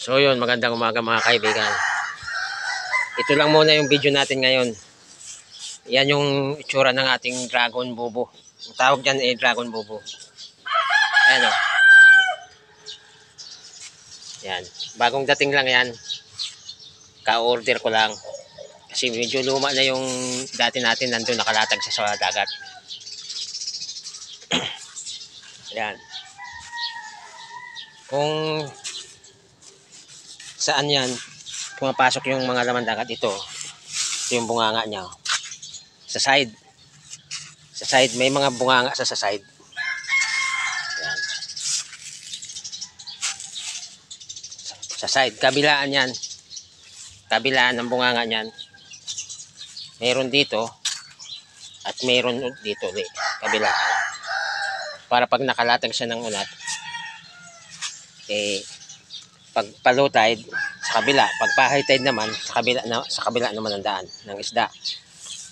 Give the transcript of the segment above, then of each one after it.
So yun, magandang umaga mga kaibigan. Ito lang muna yung video natin ngayon. Yan yung itsura ng ating dragon bubo. Ang tawag dyan ay dragon bubo. Ayan o. Yan. Bagong dating lang yan. Ka-order ko lang. Kasi medyo luma na yung dati natin nandun nakalatag sa dagat. Yan. Kung saan yan pumapasok yung mga laman dagat, ito yung bunganga niya sa side may mga bunganga sa side. Yan. Sa side kabilaan yan, kabilaan ng bunganga niyan meron dito at meron dito kabilaan, para pag nakalatag siya ng ulat pag low tide sa kabila, pag high tide naman sa kabila naman ang daan ng isda.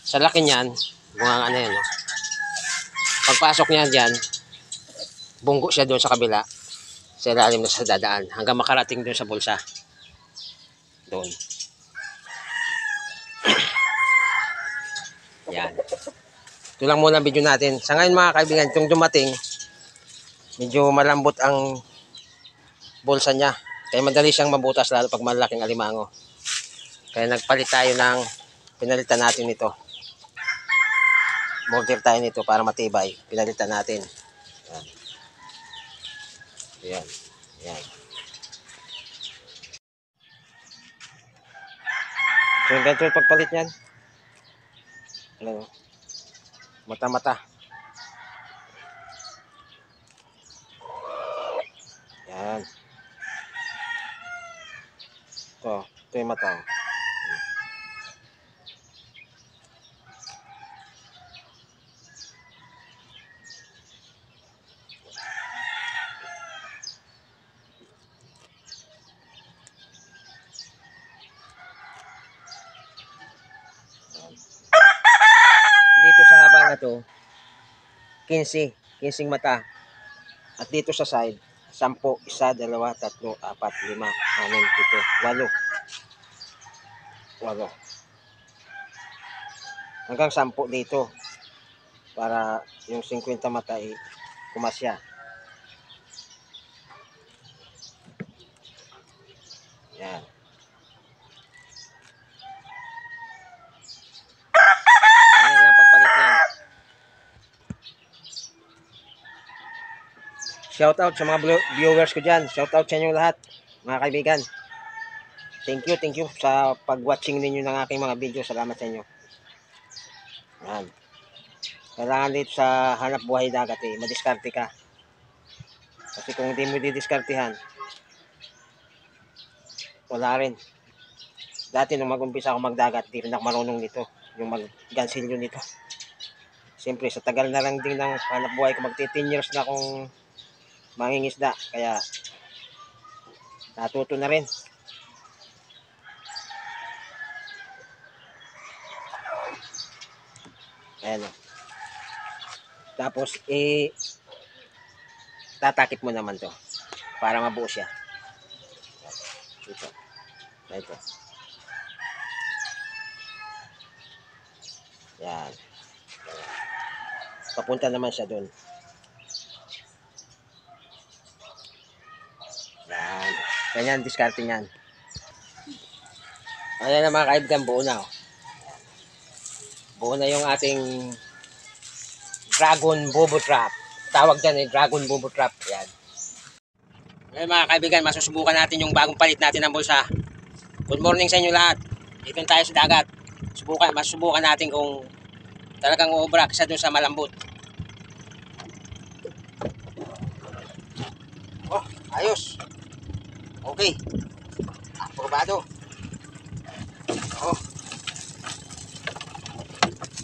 Sa laki niyan, bunganga na yan, no? Pagpasok niya diyan, bunggo siya doon sa kabila, sa ilalim na sa dadaan hanggang makarating doon sa bulsa. Doon. Yan. Ito lang muna ang video natin. Sa ngayon mga kaibigan, itong dumating, medyo malambot ang bulsa niya. Kaya madali siyang mabutas lalo pag malaking alimango. Kaya nagpalit tayo pinalitan natin ito. Mortar tayo nito para matibay. Pinalitan natin. Yan. Yan. Yan. So yung ganito yung pagpalit niyan. Ano? Mata-mata. Yan. Ito yung mata. Dito sa haba na to, 15 mata. At dito sa side, 10, 1, 2, 3, 4, 5, 6, 7, 8. Hanggang 10 dito. Para yung 50 mata ay kumasya. Yan. Ayan lang pagpalit niyan. Shout out sa mga viewers ko dyan. Shout out sa inyo lahat, mga kaibigan. Thank you sa pag-watching ninyo ng aking mga video. Salamat sa inyo. Yan. Kailangan dito sa hanap buhay dagat madiskarte ka. Kasi kung hindi mo didiskartehan, wala rin. Dati nung mag-umpisa ako magdagat, di rin ako marunong nito. Yung mag-gansilyo nito. Siyempre, sa tagal na lang din ng hanap buhay ko, magti-10 years na akong mangingisda. Kaya, natuto na rin. Ayan o. Tapos, tatakip mo naman to para mabuo siya. Ito. Yan. Papunta naman siya doon. Yan. Ganyan, diskarte niyan. Ayan na mga kaibigan, buo na. Buo na yung ating dragon bubo trap. Tawag dyan dragon bubo trap. Yan. Ngayon mga kaibigan, masusubukan natin yung bagong palit natin ng bulsa. Good morning sa inyo lahat. Dito tayo sa dagat. Masubukan natin kung talagang uubra kasi doon sa malambot. Oh, ayos. Okay. Aprobado. Oh.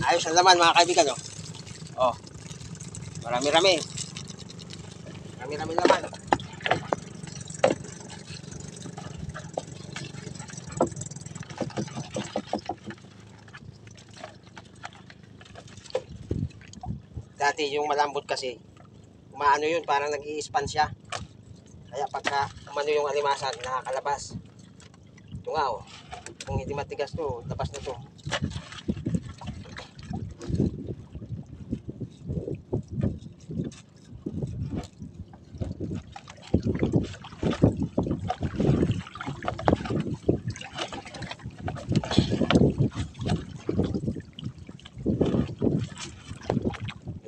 Ayos ang laman mga kaibigan. Oh. Marami-rami. Marami-rami laman. Dati yung malambot kasi, umaano yun, parang nag-i-span siya. Kaya pagka umano yung alimasan, nakakalabas. Ito nga oh. Kung hindi matigas to, labas na to.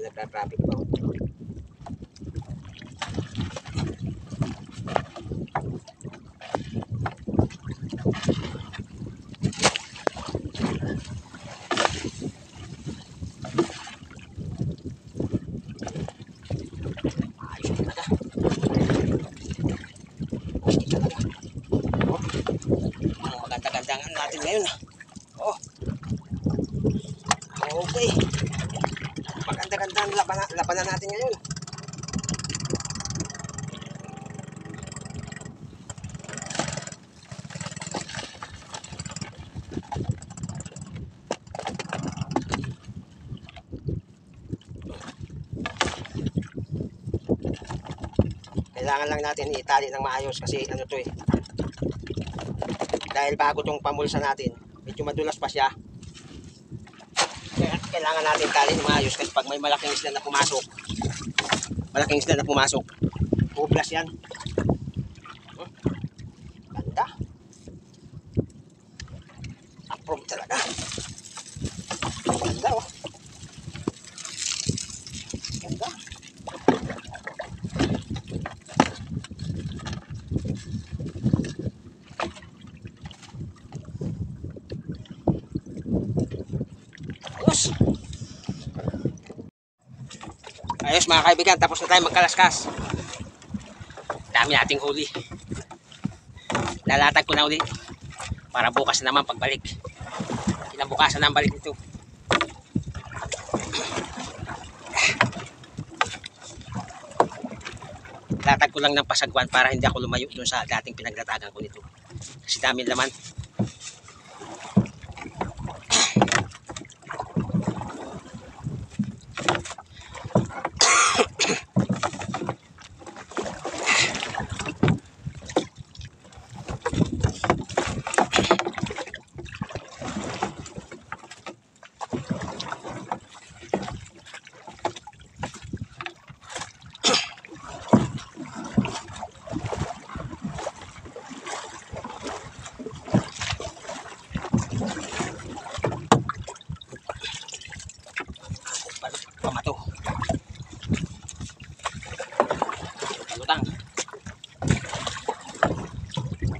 Nagka-traffic pa. Ayos talaga. Okay talaga. Oh. Ang maganda-gandangan natin ngayon. Oh. Okay. Maganda-gandang labanan natin ngayon. Kailangan lang natin itali ng maayos kasi ano to eh. Dahil bago tong pamulsa natin, medyo madulas pa siya. Kaya kailangan natin tali ng maayos kasi pag may malaking isda na pumasok, ublas yan. Ganda. Approve talaga. Ganda oh. Ganda. Ayos mga kaibigan, tapos na tayo magkalaskas. Dami nating huli. Lalatag ko na uli para bukas na naman pagbalik. Kinabukasan na ang balik nito. Latag ko lang ng pasagwan para hindi ako lumayo doon sa dating pinaglatagan ko nito. Kasi dami laman. Pamato. Palutang.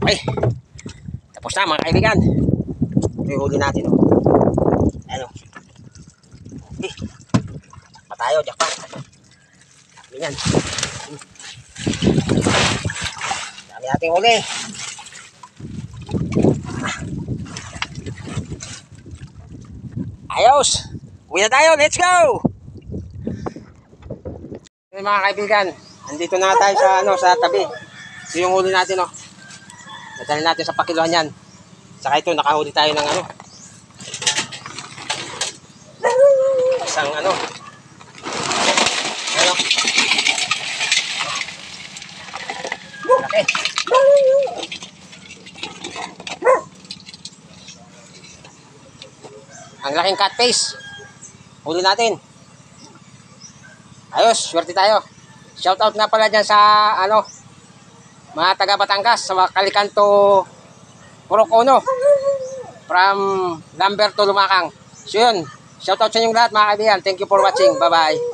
Okay. Tapos na mga kaibigan. Ito yung huli natin. Oh. Ano? Okay. Patayo, jackpot. Ganyan. Dami nating huli. Ayos. Uwi na tayo. Let's go! Mga kaibigan, andito na tayo sa tabi. Ito yung huli natin oh. Nadali natin sa pakiluhan yan. Saka ito nakahuli tayo ng isang laki. Ang laking catfish. Huli natin. Ayos, swerte tayo. Shoutout nga pala dyan sa mga taga Batangas, sa Calicanto, Porocono, from Lamberto, Lumakang. So yun, shoutout sa inyong lahat mga kaibigan. Thank you for watching. Bye bye.